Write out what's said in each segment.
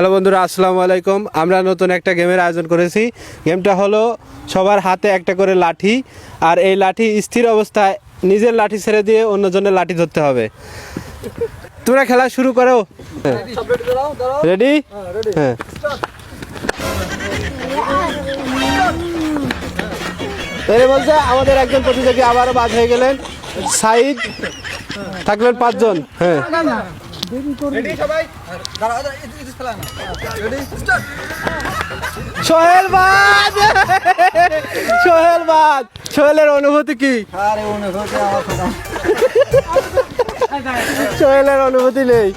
Hello বন্ধুরা, আসসালামু আলাইকুম। আমরা নতুন একটা গেমের আয়োজন করেছি। গেমটা হলো সবার হাতে একটা করে লাঠি, আর এই লাঠি স্থির অবস্থায় নিজের লাঠি ছেড়ে দিয়ে অন্যজনের লাঠি ধরতে হবে। তোমরা খেলা শুরু করো। রেডি? হ্যাঁ। এর বলছে আমাদের একজন প্রতিযোগী আবারও বাদ হয়ে গেলেন। সাইদ থাকলেন 5 জন। হ্যাঁ, সোহেল বাদ। সোহেল বাদ। সোহেলের অনুভূতি কি? সোহেলের অনুভূতি নেই।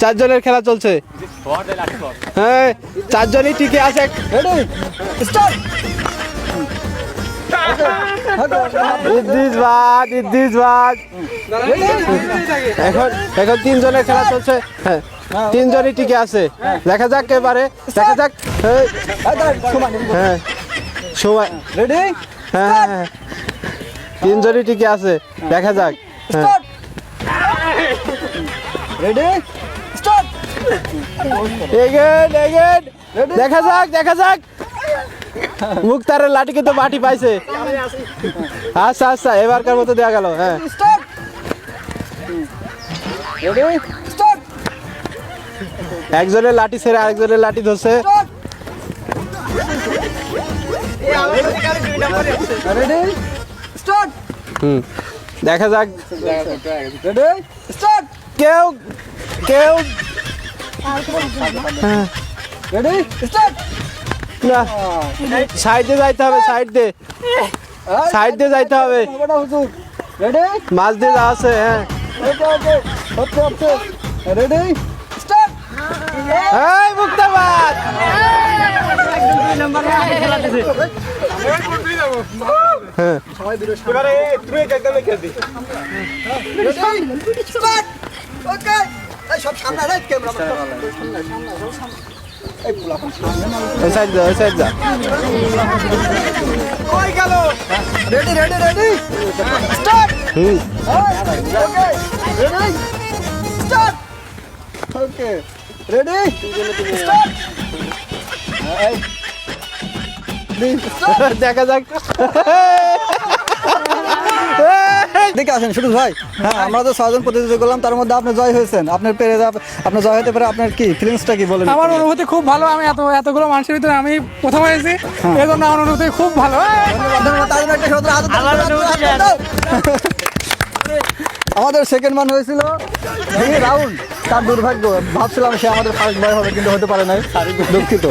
চারজনের খেলা চলছে। হ্যাঁ, 4 জনই টিকে আছে। এখন 3 জনের খেলা চলছে। হ্যাঁ, 3 জনই টিকে আছে। দেখা যাক এবারে, দেখা যাক। হ্যাঁ, সময় রেডি। হ্যাঁ, 3 জনই টিকে আছে। দেখা যাক। Ready, start. দেখা যাক, দেখা যাক। মুক্তারের লাঠি কিন্তু মাটি পাইছে। আচ্ছা আচ্ছা, এবারকার মতো দেওয়া গেল। হ্যাঁ, একজনের লাঠি ছেড়ে আরেকজনের লাঠি ধরছে। দেখা যাক। কেউ কেউ না, সাইডে যাইতে হবে। সাইড দিয়ে যাইতে হবে। মাছ দিয়ে যা আছে। হ্যাঁ, রেডি, স্টার্ট। এই মুক্তাবাদ। Ready ready ready, start. Okay, ready, start. Okay, ready, start. দেখা যাক। দেখে আসেন সুরজ ভাই। হ্যাঁ, আমরা তো 6 জন প্রতিযোগিতা করলাম, তার মধ্যে আপনি জয় হয়েছেন। আপনার আপনার জয় হতে পারে, আপনার কি ফিলিংসটা কি বলেন? আমার অনুভূতি খুব ভালো। আমি এতগুলো মানুষের ভিতরে আমি প্রথম হয়েছি, এই জন্য আমার অনুভূতি খুব ভালো। আমাদের সেকেন্ড মান হয়েছিল রাউন্ড। তার দুর্ভাগ্য, ভাবছিলাম সে আমাদের ফার্স্ট বয় হবে, কিন্তু হতে পারে নাই। দুঃখিত।